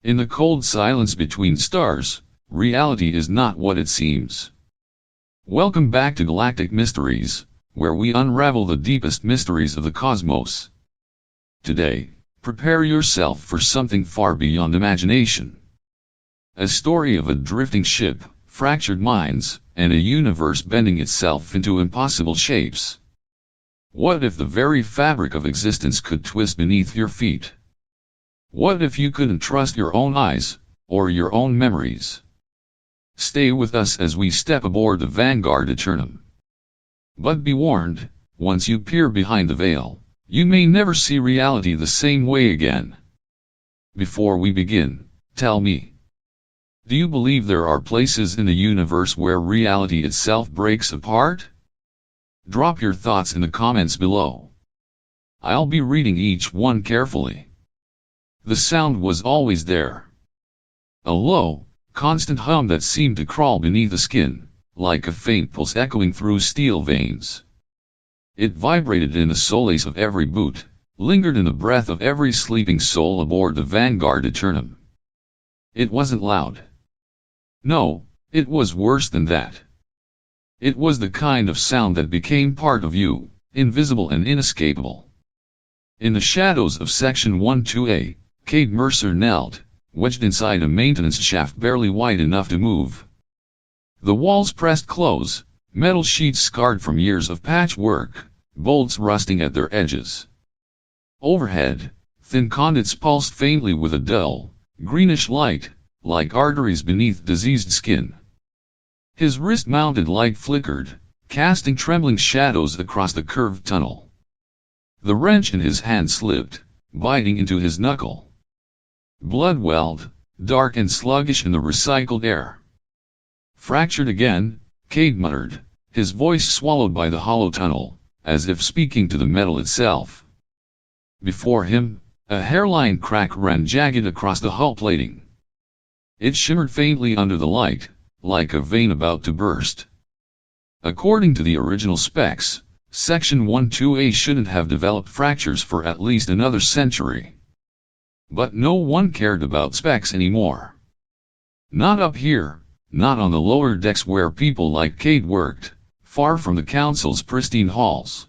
In the cold silence between stars, reality is not what it seems. Welcome back to Galactic Mysteries, where we unravel the deepest mysteries of the cosmos. Today, prepare yourself for something far beyond imagination. A story of a drifting ship, fractured minds, and a universe bending itself into impossible shapes. What if the very fabric of existence could twist beneath your feet? What if you couldn't trust your own eyes, or your own memories? Stay with us as we step aboard the Vanguard Eternum. But be warned, once you peer behind the veil, you may never see reality the same way again. Before we begin, tell me, do you believe there are places in the universe where reality itself breaks apart? Drop your thoughts in the comments below. I'll be reading each one carefully. The sound was always there. A low, constant hum that seemed to crawl beneath the skin, like a faint pulse echoing through steel veins. It vibrated in the soles of every boot, lingered in the breath of every sleeping soul aboard the Vanguard Eternum. It wasn't loud. No, it was worse than that. It was the kind of sound that became part of you, invisible and inescapable. In the shadows of Section 12A, Cade Mercer knelt, wedged inside a maintenance shaft barely wide enough to move. The walls pressed close, metal sheets scarred from years of patchwork, bolts rusting at their edges. Overhead, thin conduits pulsed faintly with a dull, greenish light, like arteries beneath diseased skin. His wrist-mounted light flickered, casting trembling shadows across the curved tunnel. The wrench in his hand slipped, biting into his knuckle. Blood welled, dark and sluggish in the recycled air. Fractured again, Cade muttered, his voice swallowed by the hollow tunnel, as if speaking to the metal itself. Before him, a hairline crack ran jagged across the hull plating. It shimmered faintly under the light, like a vein about to burst. According to the original specs, Section 12A shouldn't have developed fractures for at least another century. But no one cared about specs anymore. Not up here, not on the lower decks where people like Cade worked, far from the Council's pristine halls.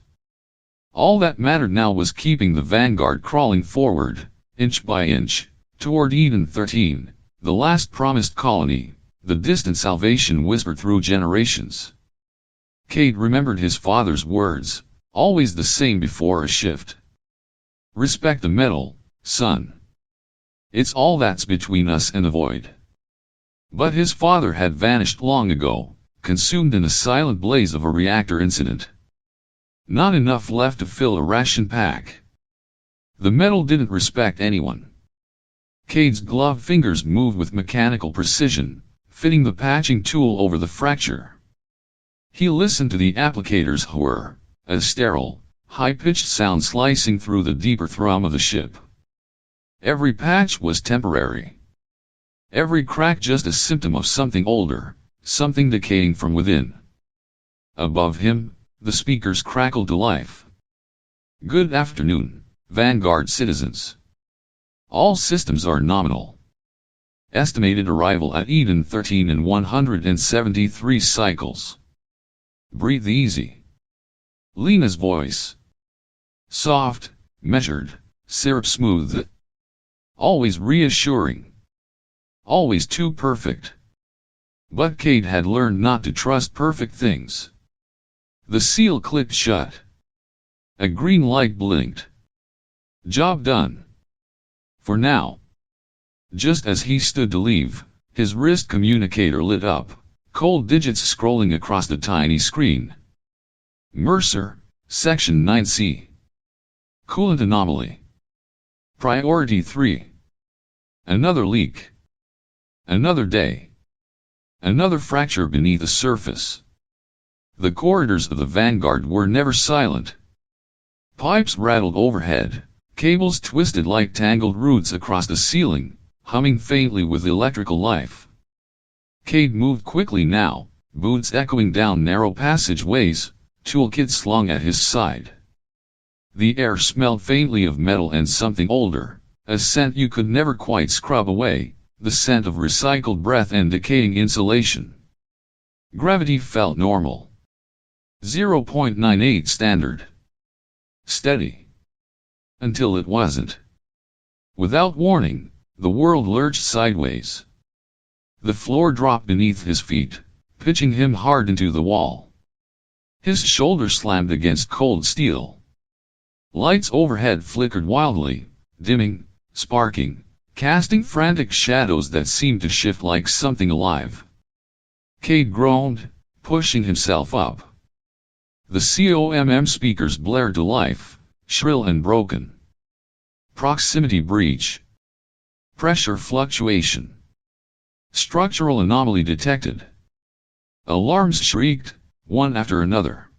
All that mattered now was keeping the Vanguard crawling forward, inch by inch, toward Eden 13, the last promised colony, the distant salvation whispered through generations. Cade remembered his father's words, always the same before a shift. Respect the metal, son. It's all that's between us and the void. But his father had vanished long ago, consumed in the silent blaze of a reactor incident. Not enough left to fill a ration pack. The metal didn't respect anyone. Cade's gloved fingers moved with mechanical precision, fitting the patching tool over the fracture. He listened to the applicator's whir, a sterile, high-pitched sound slicing through the deeper thrum of the ship. Every patch was temporary. Every crack just a symptom of something older, something decaying from within. Above him, the speakers crackled to life. Good afternoon, Vanguard citizens. All systems are nominal. Estimated arrival at Eden 13 in 173 cycles. Breathe easy. Lena's voice. Soft, measured, syrup smooth. Always reassuring. Always too perfect. But Cade had learned not to trust perfect things. The seal clicked shut. A green light blinked. Job done. For now. Just as he stood to leave, his wrist communicator lit up, cold digits scrolling across the tiny screen. Mercer, Section 9C. Coolant anomaly. Priority 3. Another leak. Another day. Another fracture beneath the surface. The corridors of the Vanguard were never silent. Pipes rattled overhead, cables twisted like tangled roots across the ceiling, humming faintly with electrical life. Cade moved quickly now, boots echoing down narrow passageways, toolkit slung at his side. The air smelled faintly of metal and something older, a scent you could never quite scrub away, the scent of recycled breath and decaying insulation. Gravity felt normal. 0.98 standard. Steady. Until it wasn't. Without warning, the world lurched sideways. The floor dropped beneath his feet, pitching him hard into the wall. His shoulder slammed against cold steel. Lights overhead flickered wildly, dimming, sparking, casting frantic shadows that seemed to shift like something alive. Cade groaned, pushing himself up. The COMM speakers blared to life, shrill and broken. Proximity breach. Pressure fluctuation. Structural anomaly detected. Alarms shrieked, one after another.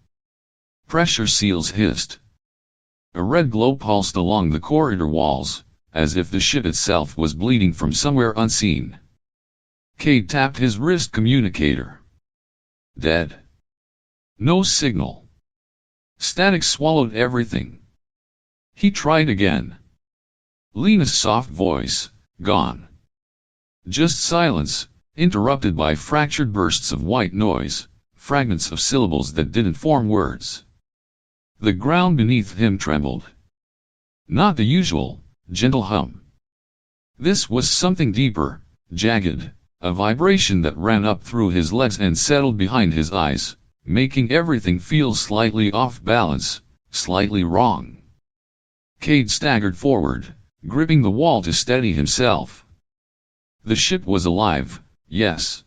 Pressure seals hissed. A red glow pulsed along the corridor walls, as if the ship itself was bleeding from somewhere unseen. Cade tapped his wrist communicator. Dead. No signal. Static swallowed everything. He tried again. Lena's soft voice, gone. Just silence, interrupted by fractured bursts of white noise, fragments of syllables that didn't form words. The ground beneath him trembled. Not the usual, gentle hum. This was something deeper, jagged, a vibration that ran up through his legs and settled behind his eyes, making everything feel slightly off balance, slightly wrong. Cade staggered forward, gripping the wall to steady himself. The ship was alive, yes.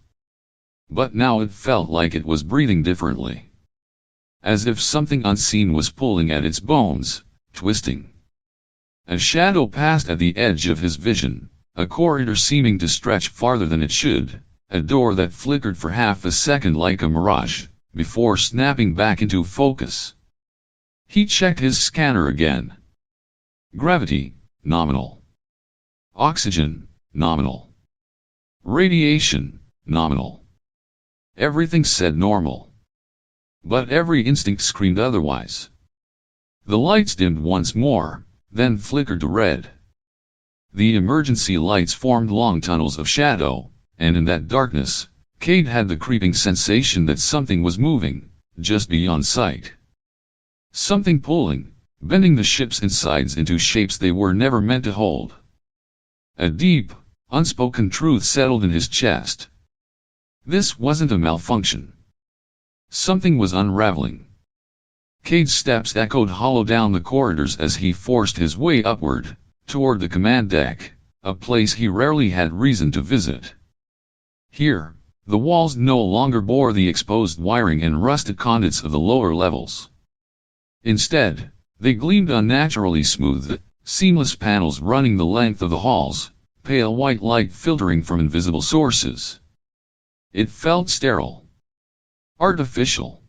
But now it felt like it was breathing differently. As if something unseen was pulling at its bones, twisting. A shadow passed at the edge of his vision, a corridor seeming to stretch farther than it should, a door that flickered for half a second like a mirage, before snapping back into focus. He checked his scanner again. Gravity, nominal. Oxygen, nominal. Radiation, nominal. Everything said normal. But every instinct screamed otherwise. The lights dimmed once more, then flickered to red. The emergency lights formed long tunnels of shadow, and in that darkness, Cade had the creeping sensation that something was moving, just beyond sight. Something pulling, bending the ship's insides into shapes they were never meant to hold. A deep, unspoken truth settled in his chest. This wasn't a malfunction. Something was unraveling. Cade's steps echoed hollow down the corridors as he forced his way upward, toward the command deck, a place he rarely had reason to visit. Here, the walls no longer bore the exposed wiring and rusted conduits of the lower levels. Instead, they gleamed unnaturally smooth, seamless panels running the length of the halls, pale white light filtering from invisible sources. It felt sterile. Artificial.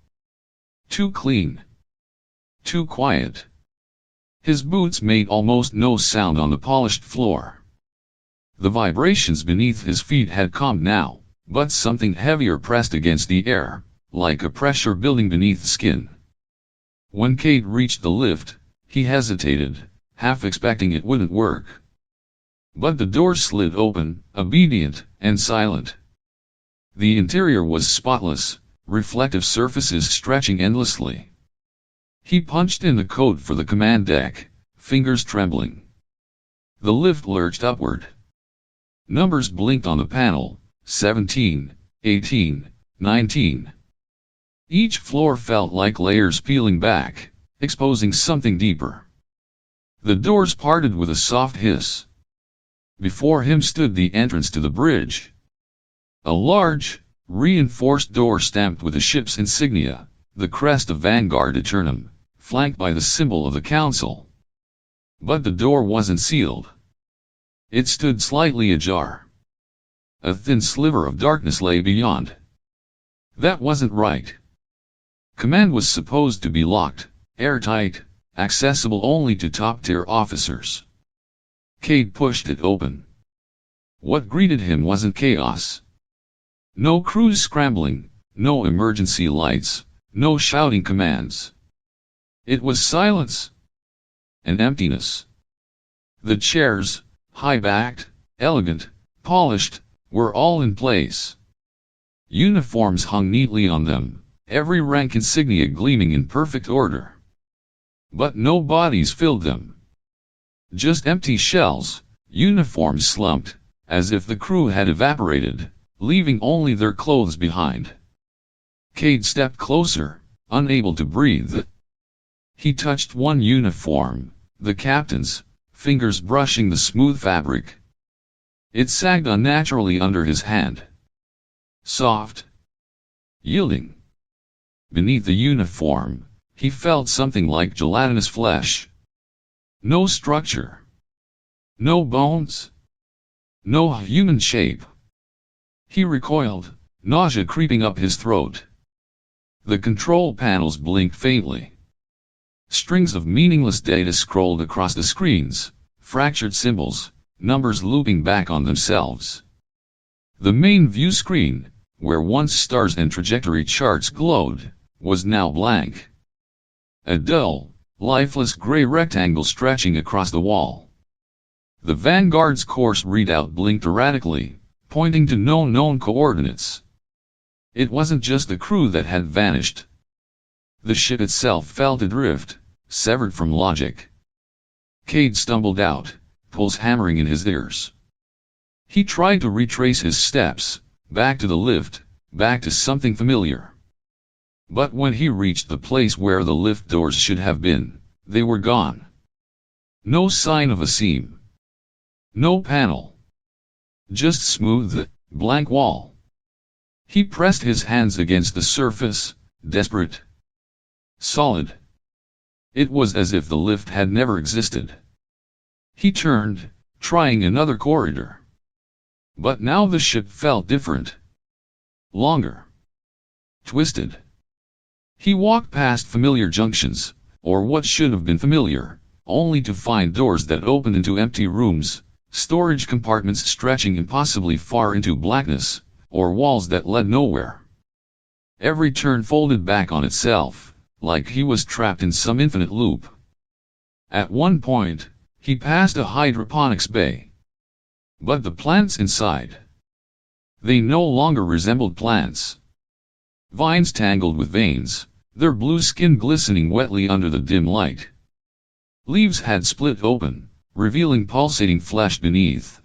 Too clean. Too quiet. His boots made almost no sound on the polished floor. The vibrations beneath his feet had calmed now, but something heavier pressed against the air, like a pressure building beneath skin. When Cade reached the lift, he hesitated, half expecting it wouldn't work. But the door slid open, obedient and silent. The interior was spotless, reflective surfaces stretching endlessly. He punched in the code for the command deck, fingers trembling. The lift lurched upward. Numbers blinked on the panel, 17, 18, 19. Each floor felt like layers peeling back, exposing something deeper. The doors parted with a soft hiss. Before him stood the entrance to the bridge. A large, reinforced door stamped with the ship's insignia, the crest of Vanguard Eternum, flanked by the symbol of the Council. But the door wasn't sealed. It stood slightly ajar. A thin sliver of darkness lay beyond. That wasn't right. Command was supposed to be locked, airtight, accessible only to top-tier officers. Cade pushed it open. What greeted him wasn't chaos. No crews scrambling, no emergency lights, no shouting commands. It was silence. And emptiness. The chairs, high-backed, elegant, polished, were all in place. Uniforms hung neatly on them, every rank insignia gleaming in perfect order. But no bodies filled them. Just empty shells, uniforms slumped, as if the crew had evaporated, leaving only their clothes behind. Cade stepped closer, unable to breathe. He touched one uniform, the captain's, fingers brushing the smooth fabric. It sagged unnaturally under his hand. Soft. Yielding. Beneath the uniform, he felt something like gelatinous flesh. No structure. No bones. No human shape. He recoiled, nausea creeping up his throat. The control panels blinked faintly. Strings of meaningless data scrolled across the screens, fractured symbols, numbers looping back on themselves. The main view screen, where once stars and trajectory charts glowed, was now blank. A dull, lifeless gray rectangle stretching across the wall. The Vanguard's course readout blinked erratically, pointing to no known coordinates. It wasn't just the crew that had vanished. The ship itself felt adrift, severed from logic. Cade stumbled out, pulse hammering in his ears. He tried to retrace his steps, back to the lift, back to something familiar. But when he reached the place where the lift doors should have been, they were gone. No sign of a seam. No panel. Just smooth, blank wall. He pressed his hands against the surface, desperate. Solid. It was as if the lift had never existed. He turned, trying another corridor. But now the ship felt different. Longer. Twisted. He walked past familiar junctions, or what should have been familiar, only to find doors that opened into empty rooms, storage compartments stretching impossibly far into blackness, or walls that led nowhere. Every turn folded back on itself, like he was trapped in some infinite loop. At one point, he passed a hydroponics bay. But the plants inside. They no longer resembled plants. Vines tangled with veins, their blue skin glistening wetly under the dim light. Leaves had split open, revealing pulsating flesh beneath.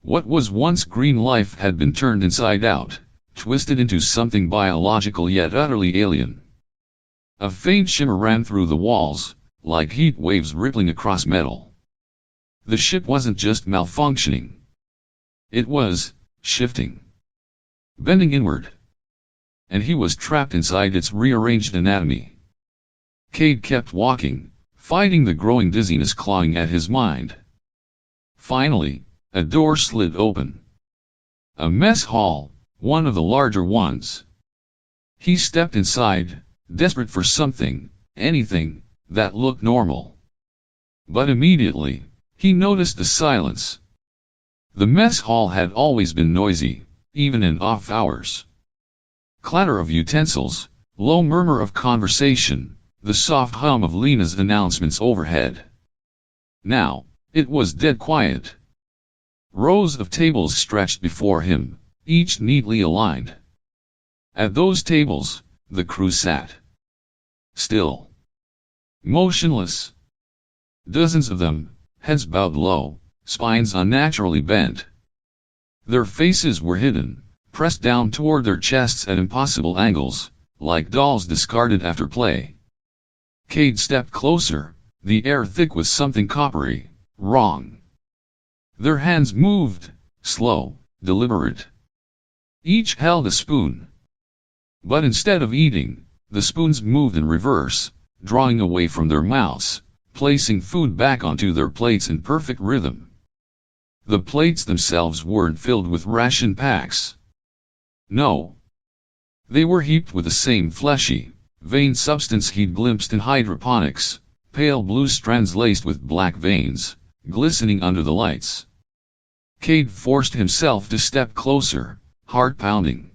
What was once green life had been turned inside out, twisted into something biological yet utterly alien. A faint shimmer ran through the walls, like heat waves rippling across metal. The ship wasn't just malfunctioning. It was shifting. Bending inward. And he was trapped inside its rearranged anatomy. Cade kept walking, fighting the growing dizziness clawing at his mind. Finally, a door slid open. A mess hall, one of the larger ones. He stepped inside, desperate for something, anything, that looked normal. But immediately, he noticed the silence. The mess hall had always been noisy, even in off hours. Clatter of utensils, low murmur of conversation, the soft hum of Lena's announcements overhead. Now, it was dead quiet. Rows of tables stretched before him, each neatly aligned. At those tables, the crew sat. Still. Motionless. Dozens of them, heads bowed low, spines unnaturally bent. Their faces were hidden, pressed down toward their chests at impossible angles, like dolls discarded after play. Cade stepped closer, the air thick with something coppery, wrong. Their hands moved, slow, deliberate. Each held a spoon. But instead of eating, the spoons moved in reverse, drawing away from their mouths, placing food back onto their plates in perfect rhythm. The plates themselves weren't filled with ration packs. No. They were heaped with the same fleshy, vein substance he'd glimpsed in hydroponics, pale blue strands laced with black veins, glistening under the lights. Cade forced himself to step closer, heart pounding.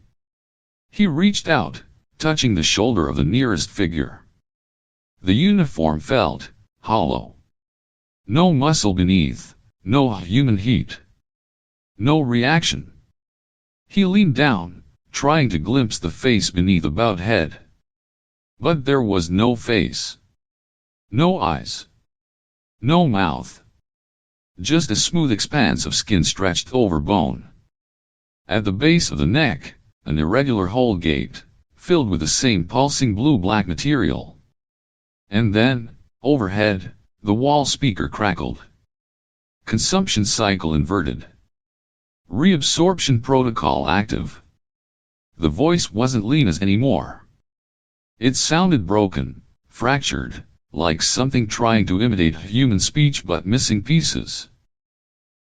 He reached out, touching the shoulder of the nearest figure. The uniform felt hollow. No muscle beneath, No human heat. No reaction. He leaned down, trying to glimpse the face beneath the bowed head. But there was no face. No eyes. No mouth. Just a smooth expanse of skin stretched over bone. At the base of the neck, an irregular hole gaped, filled with the same pulsing blue-black material. And then, overhead, the wall speaker crackled. Consumption cycle inverted. Reabsorption protocol active. The voice wasn't Lena's anymore. It sounded broken, fractured, like something trying to imitate human speech but missing pieces.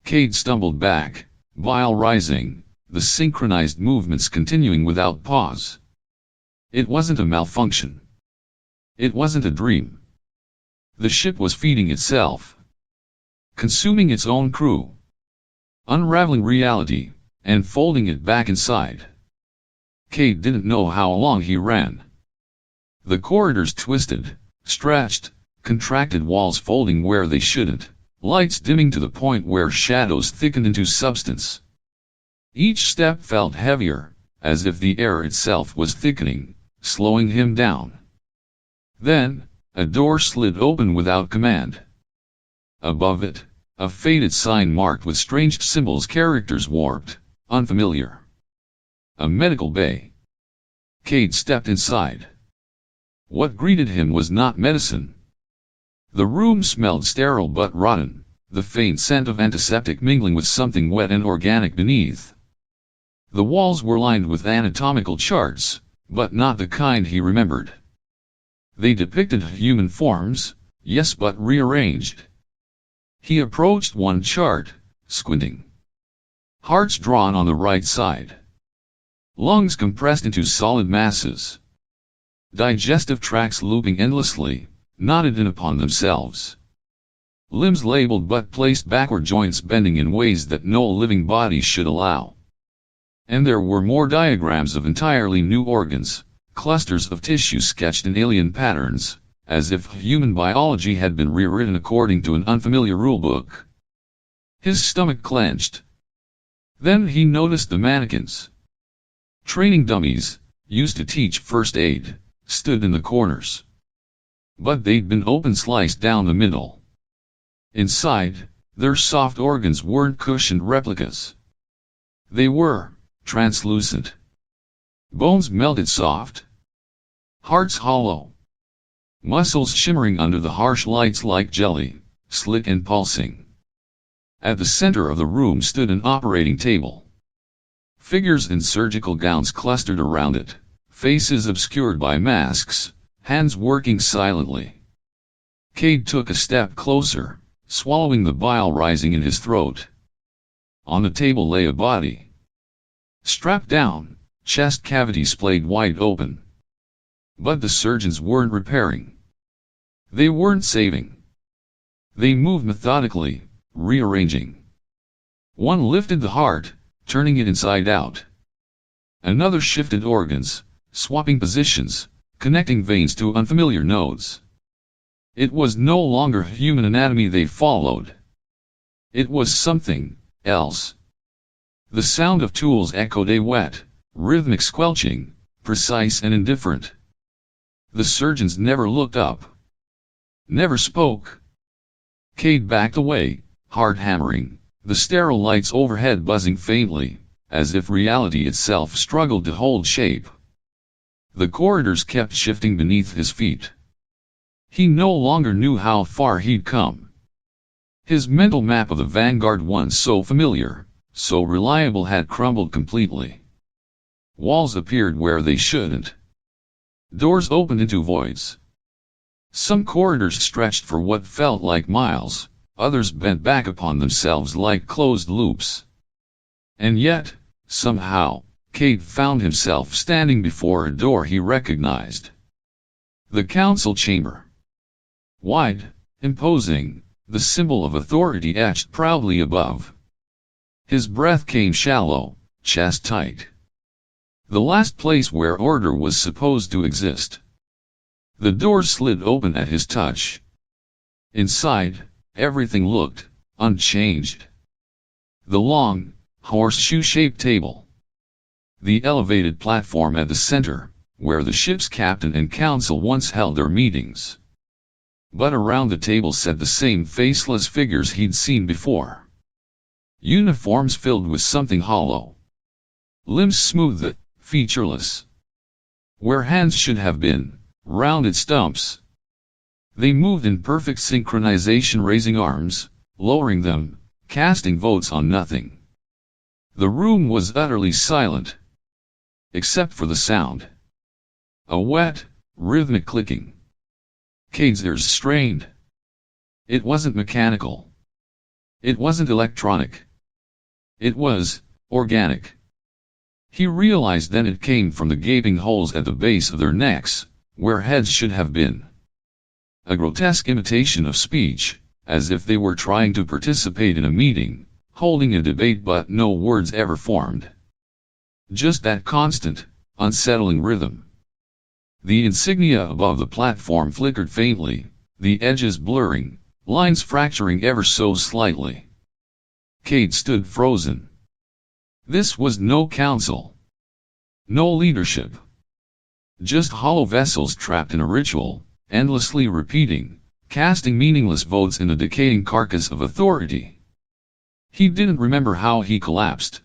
Cade stumbled back, bile rising, the synchronized movements continuing without pause. It wasn't a malfunction. It wasn't a dream. The ship was feeding itself. Consuming its own crew. Unraveling reality, and folding it back inside. Cade didn't know how long he ran. The corridors twisted, stretched, contracted, walls folding where they shouldn't, lights dimming to the point where shadows thickened into substance. Each step felt heavier, as if the air itself was thickening, slowing him down. Then, a door slid open without command. Above it, a faded sign marked with strange symbols, characters warped, unfamiliar. A medical bay. Cade stepped inside. What greeted him was not medicine. The room smelled sterile but rotten, the faint scent of antiseptic mingling with something wet and organic beneath. The walls were lined with anatomical charts, but not the kind he remembered. They depicted human forms, yes, but rearranged. He approached one chart, squinting. Hearts drawn on the right side. Lungs compressed into solid masses. Digestive tracts looping endlessly, knotted in upon themselves. Limbs labeled but placed backward, joints bending in ways that no living body should allow. And there were more diagrams of entirely new organs, clusters of tissue sketched in alien patterns, as if human biology had been rewritten according to an unfamiliar rulebook. His stomach clenched. Then he noticed the mannequins. Training dummies, used to teach first aid, stood in the corners. But they'd been open, sliced down the middle. Inside, their soft organs weren't cushioned replicas. They were translucent. Bones melted soft. Hearts hollow. Muscles shimmering under the harsh lights like jelly, slick and pulsing. At the center of the room stood an operating table. Figures in surgical gowns clustered around it, faces obscured by masks, hands working silently. Cade took a step closer, swallowing the bile rising in his throat. On the table lay a body. Strapped down, chest cavity splayed wide open. But the surgeons weren't repairing. They weren't saving. They moved methodically, rearranging. One lifted the heart, turning it inside out. Another shifted organs, swapping positions, connecting veins to unfamiliar nodes. It was no longer human anatomy they followed. It was something else. The sound of tools echoed, a wet, rhythmic squelching, precise and indifferent. The surgeons never looked up. Never spoke. Cade backed away, heart hammering, the sterile lights overhead buzzing faintly, as if reality itself struggled to hold shape. The corridors kept shifting beneath his feet. He no longer knew how far he'd come. His mental map of the Vanguard, once so familiar, so reliable, had crumbled completely. Walls appeared where they shouldn't. Doors opened into voids. Some corridors stretched for what felt like miles, others bent back upon themselves like closed loops. And yet, somehow, Cade found himself standing before a door he recognized. The council chamber. Wide, imposing, the symbol of authority etched proudly above. His breath came shallow, chest tight. The last place where order was supposed to exist. The door slid open at his touch. Inside, everything looked unchanged. The long, horseshoe-shaped table. The elevated platform at the center, where the ship's captain and council once held their meetings. But around the table sat the same faceless figures he'd seen before. Uniforms filled with something hollow. Limbs smooth, featureless. Where hands should have been, rounded stumps. They moved in perfect synchronization, raising arms, lowering them, casting votes on nothing. The room was utterly silent. Except for the sound. A wet, rhythmic clicking. Cade's ears strained. It wasn't mechanical. It wasn't electronic. It was organic. He realized then it came from the gaping holes at the base of their necks, where heads should have been. A grotesque imitation of speech, as if they were trying to participate in a meeting, holding a debate, but no words ever formed. Just that constant, unsettling rhythm. The insignia above the platform flickered faintly, the edges blurring, lines fracturing ever so slightly. Cade stood frozen. This was no council. No leadership. Just hollow vessels trapped in a ritual, endlessly repeating, casting meaningless votes in a decaying carcass of authority. He didn't remember how he collapsed.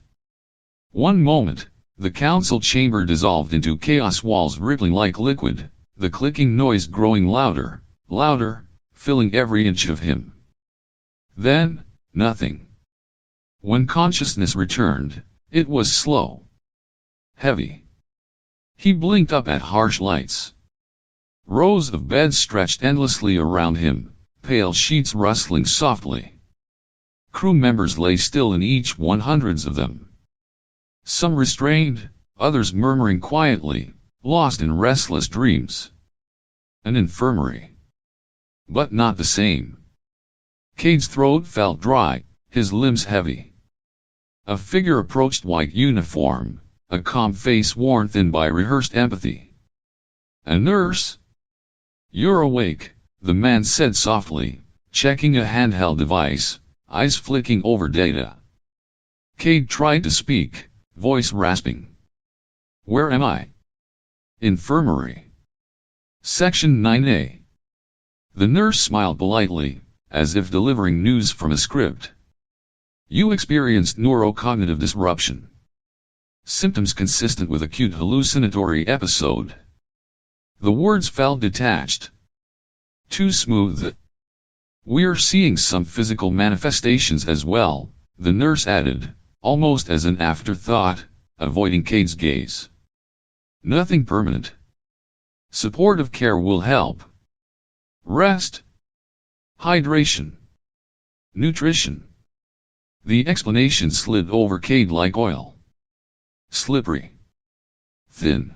One moment, the council chamber dissolved into chaos, walls rippling like liquid, the clicking noise growing louder, louder, filling every inch of him. Then, nothing. When consciousness returned, it was slow. Heavy. He blinked up at harsh lights. Rows of beds stretched endlessly around him, pale sheets rustling softly. Crew members lay still in each one, hundreds of them. Some restrained, others murmuring quietly, lost in restless dreams. An infirmary. But not the same. Cade's throat felt dry, his limbs heavy. A figure approached, white uniform, a calm face worn thin by rehearsed empathy. A nurse? "You're awake," the man said softly, checking a handheld device, eyes flicking over data. Cade tried to speak, voice rasping. "Where am I?" "Infirmary. Section 9A. The nurse smiled politely, as if delivering news from a script. "You experienced neurocognitive disruption. Symptoms consistent with acute hallucinatory episode." The words felt detached. Too smooth. "We're seeing some physical manifestations as well," the nurse added, almost as an afterthought, avoiding Cade's gaze. "Nothing permanent. Supportive care will help. Rest. Hydration. Nutrition." The explanation slid over Cade like oil. Slippery. Thin.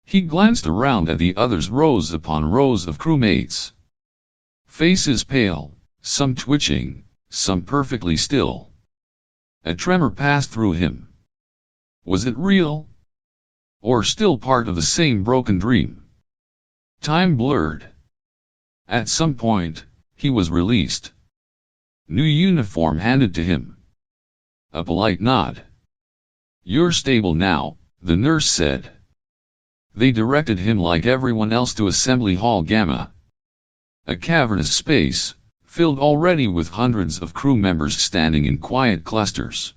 He glanced around at the others, rows upon rows of crewmates. Faces pale, some twitching, some perfectly still. A tremor passed through him. Was it real? Or still part of the same broken dream? Time blurred. At some point, he was released. New uniform handed to him. A polite nod. "You're stable now," the nurse said. They directed him like everyone else to Assembly Hall Gamma. A cavernous space, filled already with hundreds of crew members standing in quiet clusters.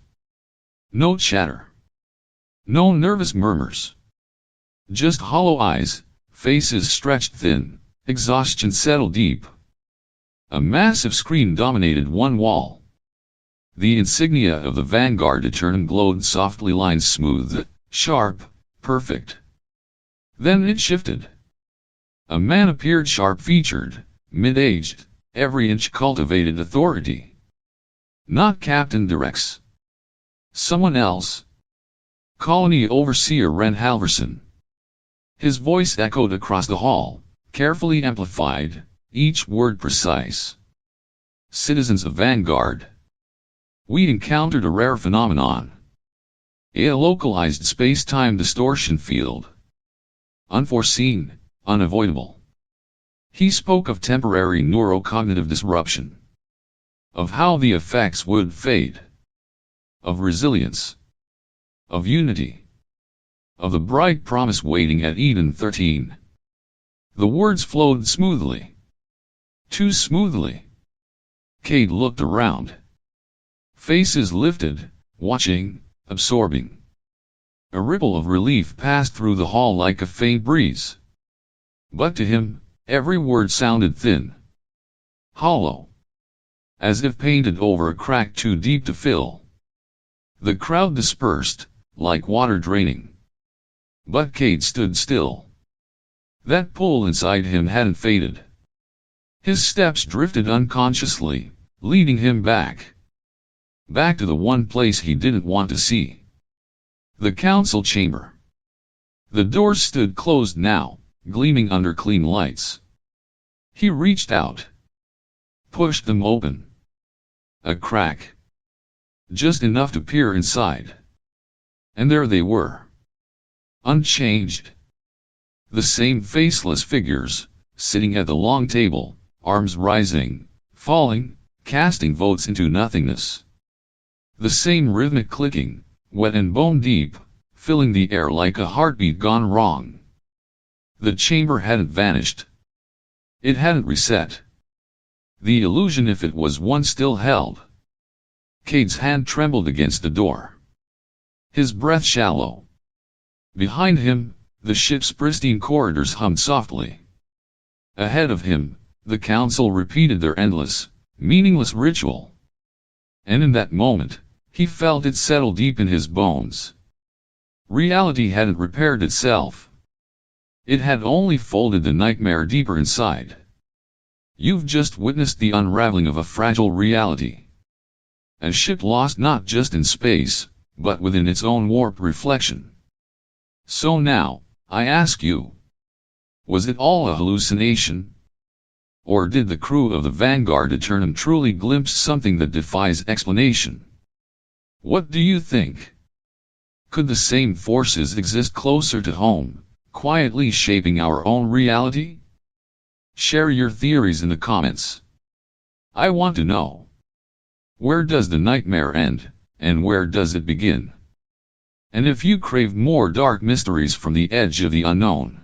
No chatter. No nervous murmurs. Just hollow eyes, faces stretched thin, exhaustion settled deep. A massive screen dominated one wall. The insignia of the Vanguard Eternum glowed softly, lines smooth, sharp, perfect. Then it shifted. A man appeared, sharp-featured, mid-aged, every inch cultivated authority. Not Captain Direx. Someone else. Colony Overseer Ren Halverson. His voice echoed across the hall, carefully amplified, each word precise. "Citizens of Vanguard. We encountered a rare phenomenon. A localized space-time distortion field. Unforeseen, unavoidable." He spoke of temporary neurocognitive disruption. of how the effects would fade, of resilience, of unity, of the bright promise waiting at Eden 13. The words flowed smoothly. Too smoothly. Cade looked around. Faces lifted, watching, absorbing. A ripple of relief passed through the hall like a faint breeze. But to him, every word sounded thin, hollow, as if painted over a crack too deep to fill. The crowd dispersed, like water draining. But Cade stood still. That pull inside him hadn't faded. His steps drifted unconsciously, leading him back. Back to the one place he didn't want to see. The council chamber. The doors stood closed now, gleaming under clean lights. He reached out. Pushed them open. A crack. Just enough to peer inside. And there they were. Unchanged. The same faceless figures, sitting at the long table, arms rising, falling, casting votes into nothingness. The same rhythmic clicking, wet and bone deep, filling the air like a heartbeat gone wrong. The chamber hadn't vanished. It hadn't reset. The illusion, if it was one, still held. Cade's hand trembled against the door. His breath shallow. Behind him, the ship's pristine corridors hummed softly. Ahead of him, the council repeated their endless, meaningless ritual. And in that moment, he felt it settle deep in his bones. Reality hadn't repaired itself. It had only folded the nightmare deeper inside. You've just witnessed the unraveling of a fragile reality. A ship lost not just in space, but within its own warped reflection. So now, I ask you, was it all a hallucination? Or did the crew of the Vanguard Eternum truly glimpse something that defies explanation? What do you think? Could the same forces exist closer to home, quietly shaping our own reality? Share your theories in the comments. I want to know. Where does the nightmare end, and where does it begin? And if you crave more dark mysteries from the edge of the unknown,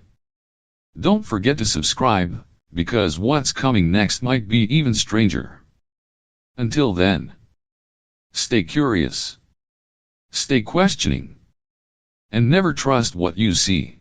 don't forget to subscribe, because what's coming next might be even stranger. Until then, stay curious, stay questioning, and never trust what you see.